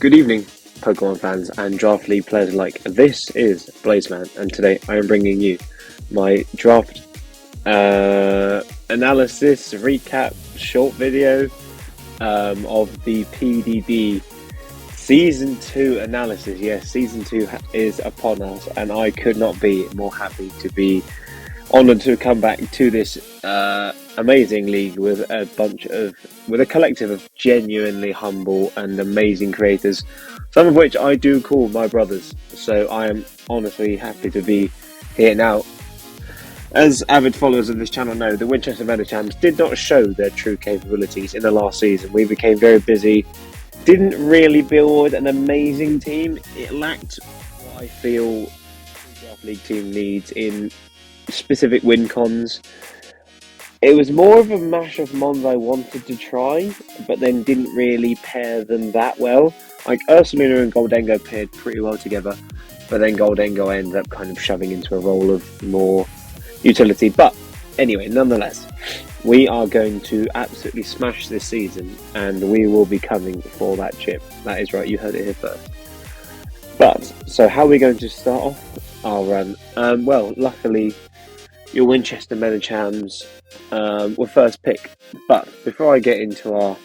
Good evening, Pokemon fans and Draft League players alike. This is Blazeman, and today I am bringing you my draft analysis, recap, short video of the PDD Season 2 analysis. Yes, Season 2 is upon us, and I could not be more happy to be honoured to come back to this amazing league with a collective of genuinely humble and amazing creators, some of which I do call my brothers. So I am honestly happy to be here now. As avid followers of this channel know, the Winchester Medichams did not show their true capabilities in the last season. We became very busy, didn't really build an amazing team. It lacked what I feel the Draft League team needs in specific win cons. It was more of a mash of mons I wanted to try, but then didn't really pair them that well. Like Ursaluna and Goldengo paired pretty well together, but then Goldengo ended up kind of shoving into a role of more utility. But anyway, nonetheless, we are going to absolutely smash this season, and we will be coming for that chip. That is right, you heard it here first. But, so how are we going to start off our run? Well, luckily, your Winchester Medichams were first pick. But before I get into our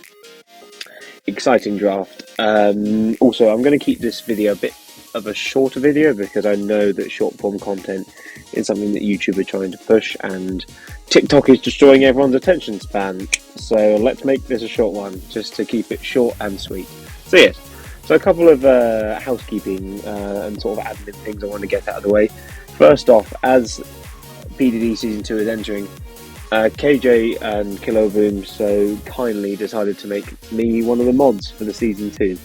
exciting draft, also I'm going to keep this video a bit of a shorter video because I know that short form content is something that YouTube are trying to push, and TikTok is destroying everyone's attention span. So let's make this a short one just to keep it short and sweet. So yes, so a couple of housekeeping and sort of admin things I want to get out of the way. First off, as PDD Season 2 is entering, KJ and Kiloboom so kindly decided to make me one of the mods for the Season 2.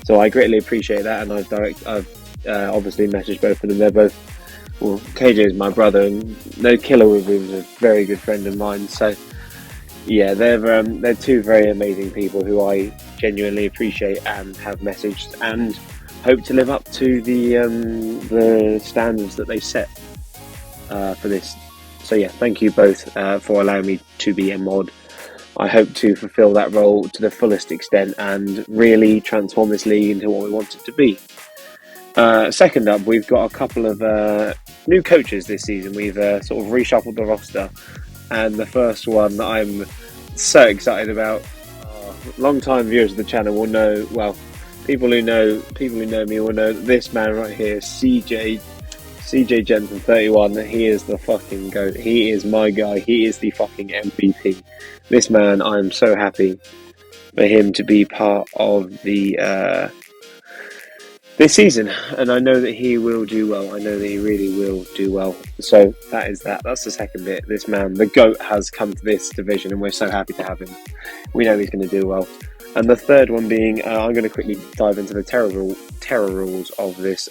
So I greatly appreciate that, and I've obviously messaged both of them. They're both, well, KJ is my brother, and no, Kiloboom is a very good friend of mine. So yeah, they're two very amazing people who I genuinely appreciate and have messaged and hope to live up to the standards that they set for this. So yeah, thank you both for allowing me to be a mod. I hope to fulfill that role to the fullest extent and really transform this league into what we want it to be. Second up, we've got a couple of new coaches this season. We've sort of reshuffled the roster, and the first one that I'm so excited about, long-time viewers of the channel will know, well, people who know me will know that this man right here, CJ Jensen 31, he is the fucking GOAT. He is my guy. He is the fucking MVP. This man, I'm so happy for him to be part of the this season, and I know that he will do well. I know that he really will do well. So that is that. That's the second bit. This man, the GOAT, has come to this division, and we're so happy to have him. We know he's going to do well. And the third one being, I'm going to quickly dive into the terror rules of this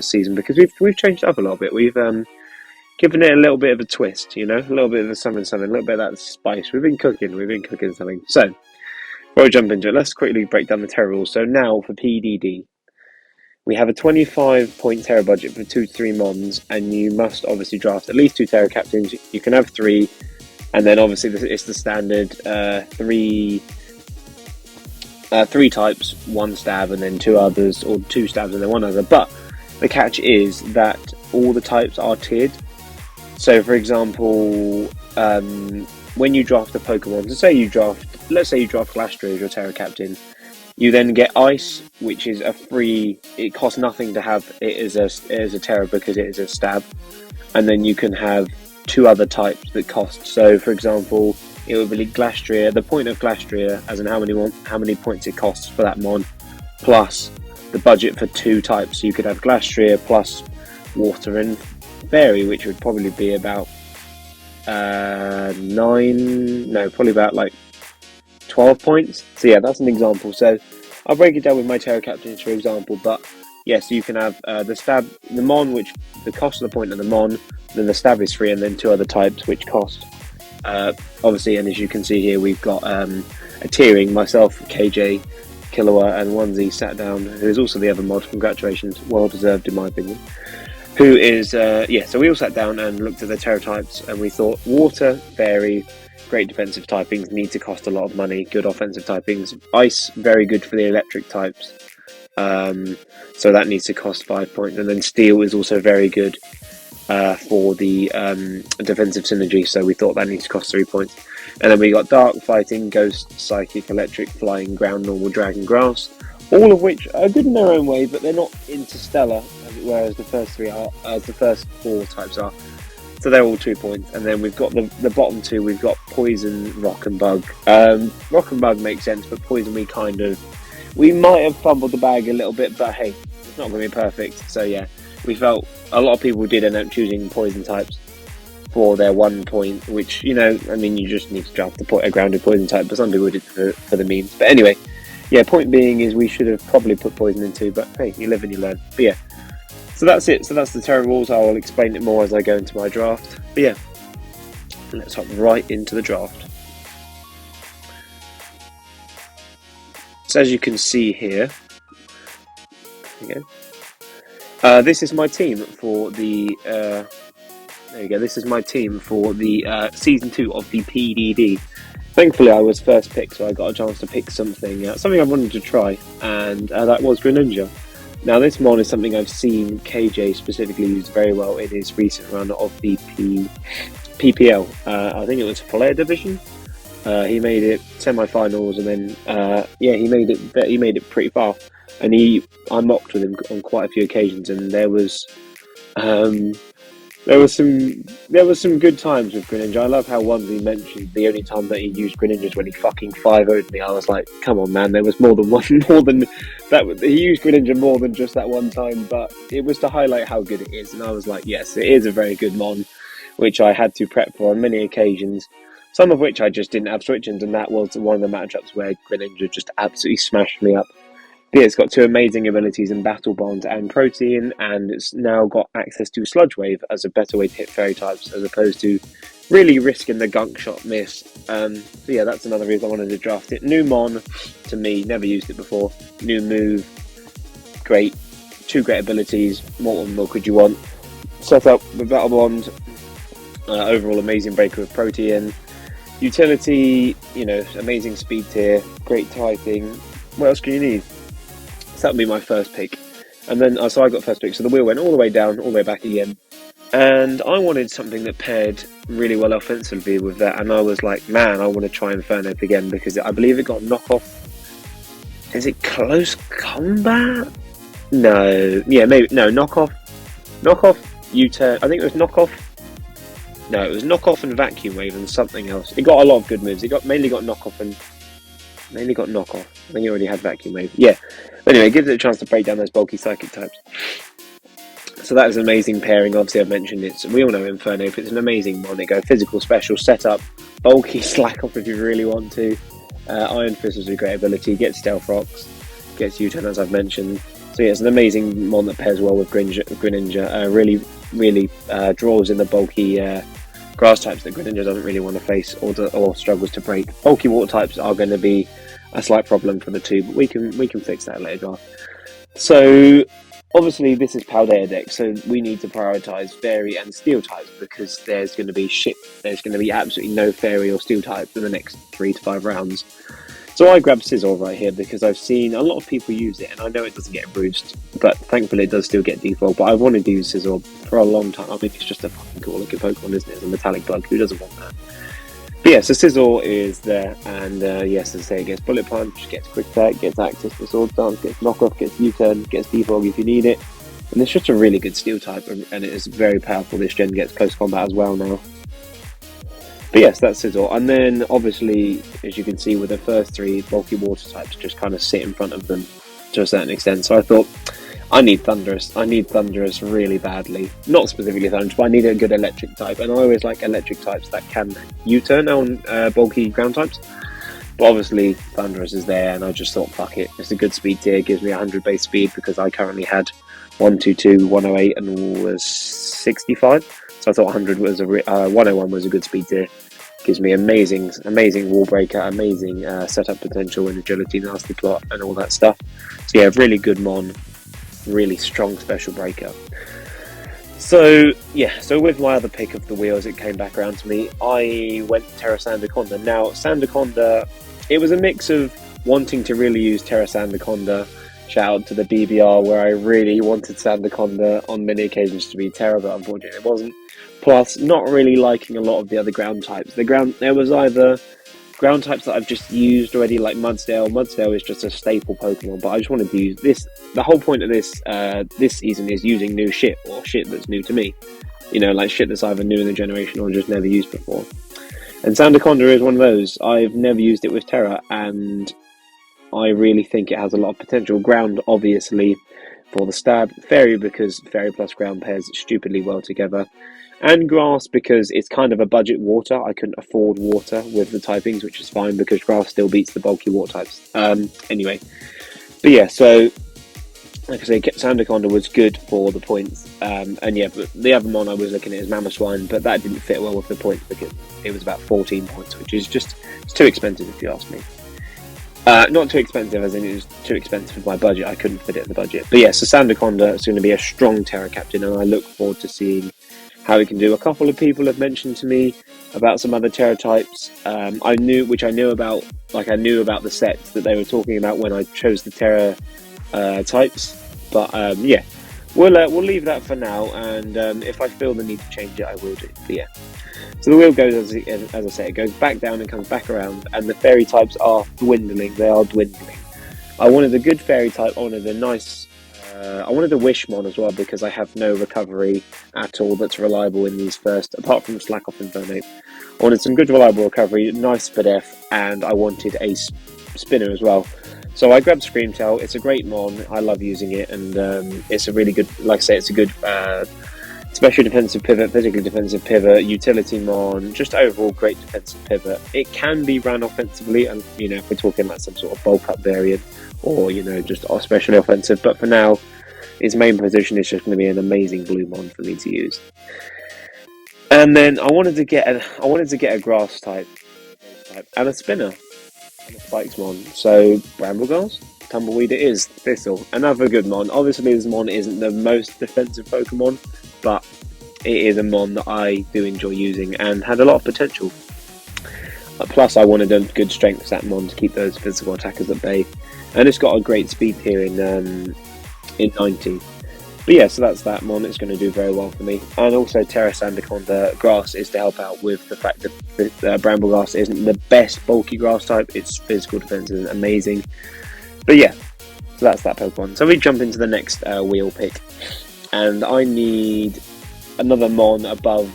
season, because we've changed it up a little bit. We've given it a little bit of a twist, you know, a little bit of a something, a little bit of that spice. We've been cooking something. So before we jump into it, let's quickly break down the terror rules. So now for PDD, we have a 25-point terror budget for 2 to 3 mons, and you must obviously draft at least 2 terror captains. You can have 3, and then obviously it's the standard 3 types, 1 stab and then 2 others, or 2 stabs and then 1 other. But the catch is that all the types are tiered. So for example, when you draft a Pokemon, let's say you draft Glastrier as your terror captain, you then get Ice, which is a free, it costs nothing to have it as a terror because it is a stab. And then you can have 2 other types that cost. So for example, it would be Glastrier, the point of Glastrier, as in how many points it costs for that mon, plus the budget for 2 types. You could have Glastrier plus Water and Fairy, which would probably be about probably about like 12 points. So yeah, that's an example. So I'll break it down with my Terror Captains, for example. But yes, you can have the mon, which the cost of the point of the mon, then the stab is free, and then 2 other types which cost. Obviously, and as you can see here, we've got a tiering, myself, KJ, Killua, and Onesie sat down, who is also the other mod. Congratulations, well deserved in my opinion. Who is, so we all sat down and looked at the terror types, and we thought Water, Fairy, great defensive typings, need to cost a lot of money, good offensive typings. Ice, very good for the electric types. so that needs to cost 5 points. And then steel is also very good for the defensive synergy, so we thought that needs to cost 3 points. And then we got dark, fighting, ghost, psychic, electric, flying, ground, normal, dragon, grass, all of which are good in their own way, but they're not interstellar, as it were, as the first three are, as the first four types are. So they're all 2 points. And then we've got the bottom two, we've got poison, rock and bug. Rock and bug makes sense, but poison we might have fumbled the bag a little bit, but hey, it's not going to be perfect. So yeah, we felt a lot of people did end up choosing poison types for their 1 point, which, you know, I mean, you just need to draft a grounded poison type, but some people did for the memes. But anyway, yeah, point being is we should have probably put poison in too, but hey, you live and you learn. But yeah, so that's it. So that's the Terra rules. I'll explain it more as I go into my draft. But yeah, let's hop right into the draft. So as you can see here, there you go. This is my team for the. There you go. This is my team for the season 2 of the PDD. Thankfully, I was first pick, so I got a chance to pick something I wanted to try, and that was Greninja. Now, this mod is something I've seen KJ specifically use very well in his recent run of the PPL. I think it was Player Division. He made it semi-finals, and then he made it pretty far. And I mocked with him on quite a few occasions, and there was some good times with Greninja. I love how Onesie mentioned the only time that he used Greninja is when he fucking 5-0'd me. I was like, come on, man, there was more than that. He used Greninja more than just that one time, but it was to highlight how good it is. And I was like, yes, it is a very good mon, which I had to prep for on many occasions. Some of which I just didn't have switch-ins, and that was one of the matchups where Greninja just absolutely smashed me up. Yeah, it's got 2 amazing abilities in Battle Bond and Protein, and it's now got access to Sludge Wave as a better way to hit fairy types, as opposed to really risking the gunk shot miss. So yeah, that's another reason I wanted to draft it. New mon to me, never used it before. New move, great. 2 great abilities. What more could you want? Set up with Battle Bond. Overall amazing breaker with Protein. Utility, you know, amazing speed tier, great typing. What else can you need? So that would be my first pick. And then, so I got first pick. So the wheel went all the way down, all the way back again. And I wanted something that paired really well offensively with that. And I was like, man, I want to try Inferno again, because I believe it got knockoff. Is it close combat? No. Yeah, maybe. No, knockoff. Knockoff, U-turn. I think it was knockoff. No, it was knockoff and vacuum wave and something else. It got a lot of good moves. It mainly got knockoff. I think it already had vacuum wave. Yeah. But anyway, it gives it a chance to break down those bulky psychic types. So that is an amazing pairing. Obviously, I've mentioned it. We all know Inferno, but it's an amazing mon. They go physical, special, setup, bulky, slack off if you really want to. Iron Fist is a great ability. Gets Stealth Rocks, gets U-turn, as I've mentioned. So yeah, it's an amazing mon that pairs well with Greninja. Really draws in the bulky grass types that Greninja doesn't really want to face or struggles to break. Bulky water types are going to be a slight problem for the 2, but we can fix that later on. So obviously this is Paldea deck, so we need to prioritize fairy and steel types, because there's going to be absolutely no fairy or steel types in the next 3 to 5 rounds. So I grabbed Scizor right here because I've seen a lot of people use it, and I know it doesn't get a boost, but thankfully it does still get default. But I wanted to use Scizor for a long time. I mean, it's just a fucking cool looking Pokemon, isn't it? It's a metallic bug. Who doesn't want that? But yeah, so Scizor is there, and yes, as I say, it gets Bullet Punch, gets Quick Attack, gets access to Sword Dance, gets Knockoff, gets U-turn, gets Defog if you need it. And it's just a really good steel type, and it is very powerful. This gen gets close combat as well now. But yes, that's Scizor. And then, obviously, as you can see with the first 3, bulky water types just kind of sit in front of them to a certain extent. So I thought, I need Thundurus. I need Thundurus really badly. Not specifically Thundurus, but I need a good electric type. And I always like electric types that can U-turn on bulky ground types. But obviously, Thundurus is there, and I just thought, fuck it. It's a good speed tier. It gives me 100 base speed, because I currently had 122, 108, and was 65. So I thought 100 was 101 was a good speed tier. Gives me amazing wall breaker, amazing setup potential and agility, nasty plot, and all that stuff. So yeah, really good mon, really strong special breaker. So yeah, so with my other pick of the wheels, it came back around to me. I went Terra Sandaconda. Now Sandaconda, it was a mix of wanting to really use Terra Sandaconda Shout out to the BBR, where I really wanted Sandaconda on many occasions to be Terra, but unfortunately it wasn't. Plus, not really liking a lot of the other ground types. There was either ground types that I've just used already, like Mudsdale. Mudsdale is just a staple Pokemon, but I just wanted to use this. The whole point of this season is using new shit, or shit that's new to me. You know, like shit that's either new in the generation or just never used before. And Sandaconda is one of those. I've never used it with Terra, and I really think it has a lot of potential. Ground, obviously, for the stab. Fairy, because Fairy plus Ground pairs stupidly well together. And Grass, because it's kind of a budget water. I couldn't afford water with the typings, which is fine, because Grass still beats the bulky water types. Anyway. But yeah, so, like I say, Sandaconda was good for the points. And yeah, but the other mon I was looking at is Mamoswine, but that didn't fit well with the points, because it was about 14 points, which is just, it's too expensive if you ask me. Not too expensive, as in it was too expensive for my budget. I couldn't fit it in the budget. But yeah, so Sandaconda is going to be a strong Terra Captain, and I look forward to seeing how he can do. A couple of people have mentioned to me about some other Terra types. I knew about the sets that they were talking about when I chose the Terra types. But yeah, we'll leave that for now, and if I feel the need to change it, I will do. But yeah. So the wheel goes, as I say, it goes back down and comes back around, and the fairy types are dwindling. They are dwindling. I wanted a good fairy type. I wanted a nice... I wanted a Wishmon as well, because I have no recovery at all that's reliable in these first, apart from Slack Off Infernape. I wanted some good reliable recovery, nice Spadef, and I wanted a spinner as well. So I grabbed Screamtail. It's a great mon. I love using it, and it's a really good, like I say, it's a good... special defensive pivot, physically defensive pivot, utility mon, just overall great defensive pivot. It can be ran offensively, and you know, if we're talking like some sort of bulk up variant, or you know, just especially offensive. But for now, its main position is just going to be an amazing blue mon for me to use. And then I wanted to get a grass type and a spinner and a spikes mon. So Brambleghast, Tumbleweed it is. Thistle, another good mon. Obviously, this mon isn't the most defensive Pokemon, but it is a mon that I do enjoy using and had a lot of potential. Plus, I wanted a good strength stat mon to keep those physical attackers at bay, and it's got a great speed here in 90. But yeah, so that's that mon. It's going to do very well for me. And also Terra Sandaconda Grass is to help out with the fact that Brambleghast isn't the best bulky grass type. Its physical defense is amazing. But yeah, so that's that Pokemon. So we jump into the next wheel pick. And I need another mon above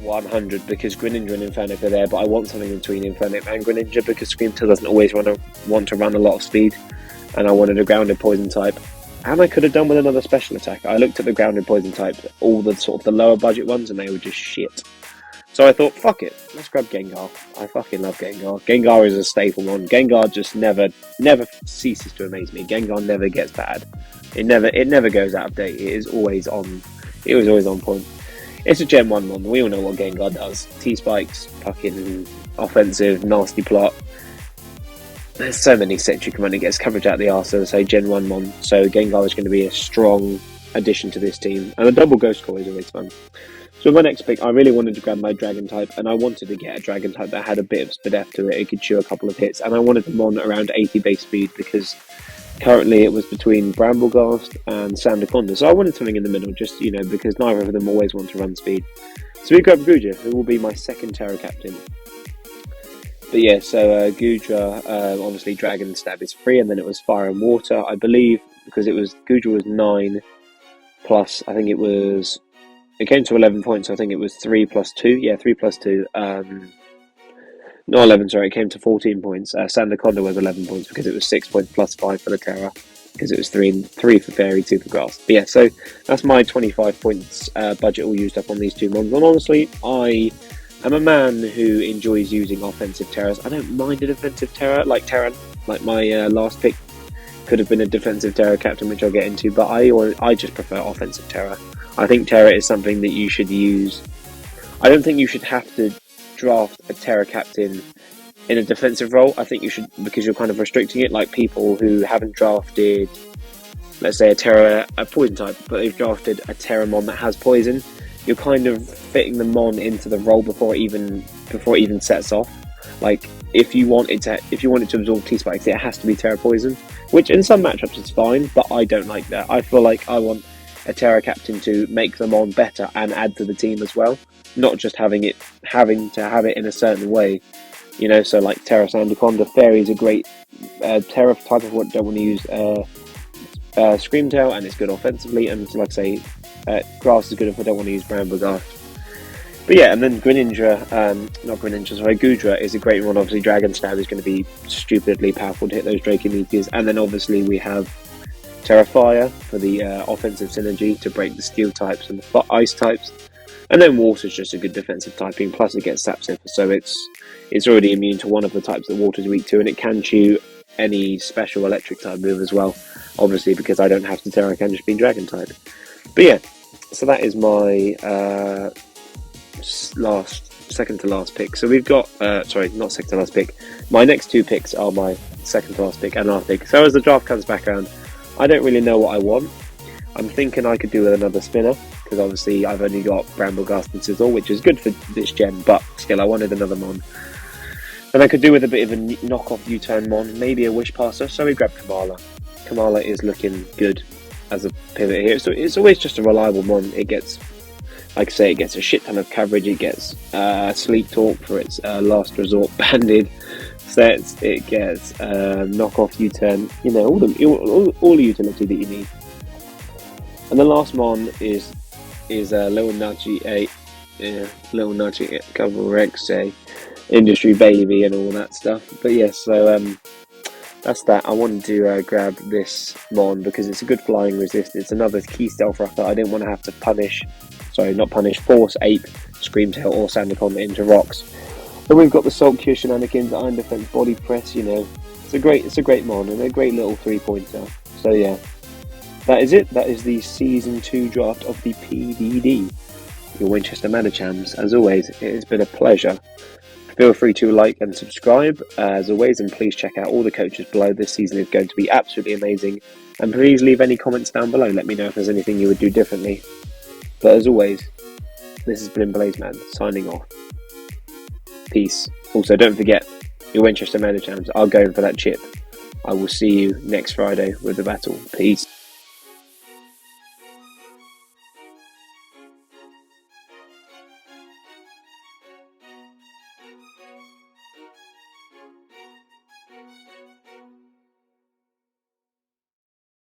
100, because Greninja and Infernape are there, but I want something between Infernape and Greninja, because Screamtail doesn't always want to run a lot of speed, and I wanted a grounded poison type. And I could have done with another special attack. I looked at the grounded poison types, all the sort of the lower budget ones, and they were just shit. So I thought, fuck it, let's grab Gengar. I fucking love Gengar. Gengar is a staple one. Gengar just never ceases to amaze me. Gengar never gets bad. It never goes out of date. It is always on. It was always on point. It's a Gen 1 mon. We all know what Gengar does. T-Spikes, fucking offensive, nasty plot. There's so many sets you can run. It gets coverage out the arse, so say Gen 1 mon. So Gengar is going to be a strong addition to this team. And a double Ghost Core is always fun. So my next pick, I really wanted to grab my Dragon type, and I wanted to get a Dragon type that had a bit of Spadef to it. It could chew a couple of hits, and I wanted them on around 80 base speed, because currently it was between Brambleghast and Sandaconda. So I wanted something in the middle, just, you know, because neither of them always want to run speed. So we grabbed Guja, who will be my second Terra Captain. But yeah, so Guja, obviously Dragon Stab is free, and then it was Fire and Water, I believe, because Guja was 9 plus, I think it came to 11 points, so I think it was 3 plus 2. Yeah, 3 plus 2. Not 11, sorry, it came to 14 points. Sandaconda was 11 points, because it was 6 points plus 5 for the Terra, because it was 3 for Fairy, 2 for Grass. But yeah, so that's my 25 points budget all used up on these two mons. And honestly, I am a man who enjoys using offensive Terras. I don't mind a defensive Terra, like my last pick could have been a defensive Terra Captain, which I'll get into, but I just prefer offensive Terra. I think Terra is something that you should use. I don't think you should have to draft a Terra Captain in a defensive role. I think you should, because you're kind of restricting it, like people who haven't drafted, let's say, a poison type, but they've drafted a Terramon that has poison. You're kind of fitting the mon into the role before it even sets off. Like if you want it to absorb T-Spikes, it has to be Terra Poison. which in some matchups is fine, but I don't like that. I feel like I want a Terra captain to make them on better and add to the team as well, not just having to have it in a certain way. You know, so like Terra Sandaconda, Fairy is a great Terra type of what don't want to use Screamtail, and it's good offensively, and like I say, Grass is good if I don't want to use Bramblegarth. But yeah, and then Gudra is a great one. Obviously, Dragon Stab is going to be stupidly powerful to hit those Draco Meteors, and then obviously we have Terrafire for the offensive synergy to break the Steel types and the Ice types, and then Water is just a good defensive typing. Plus, it gets Sap Sipper, so it's already immune to one of the types that Water is weak to, and it can chew any special Electric type move as well. Obviously, because I don't have to Terra, I can just be Dragon type. But yeah, so that is my second to last pick. So we've got sorry, not second to last pick. My next two picks are my second to last pick and last pick. So as the draft comes back around, I don't really know what I want. I'm thinking I could do with another spinner, because obviously I've only got Brambleghast and Sizzle, which is good for this gen, but still I wanted another mon. And I could do with a bit of a knockoff U-turn mon, maybe a Wish Passer, so we grabbed Kamala. Kamala is looking good as a pivot here. So it's always just a reliable mon. It gets, like I say, it gets a shit ton of coverage. It gets Sleep Talk for its last resort banded sets. It gets knockoff U-turn. You know, all the utility that you need. And the last mon is Little Nudgy Little Nudgy Cover Rex, Industry Baby, and all that stuff. But yeah, so that's that. I wanted to grab this mon because it's a good flying resist. It's another key stealth rocker. I didn't want to have to force Ape, Screamtail, or Sandaconda into rocks. Then we've got the Salt Cure Shenanigans, Iron Defense, Body Press. You know, it's a great mon and a great little 3-pointer. So yeah, that is it. That is the Season 2 draft of the PDD. Your Winchester Medichams. As always, it has been a pleasure. Feel free to like and subscribe, as always, and please check out all the coaches below. This season is going to be absolutely amazing. And please leave any comments down below. Let me know if there's anything you would do differently. But as always, this has been Blazeman, signing off. Peace. Also, don't forget, your Winchester Medichams are going for that chip. I will see you next Friday with the battle. Peace.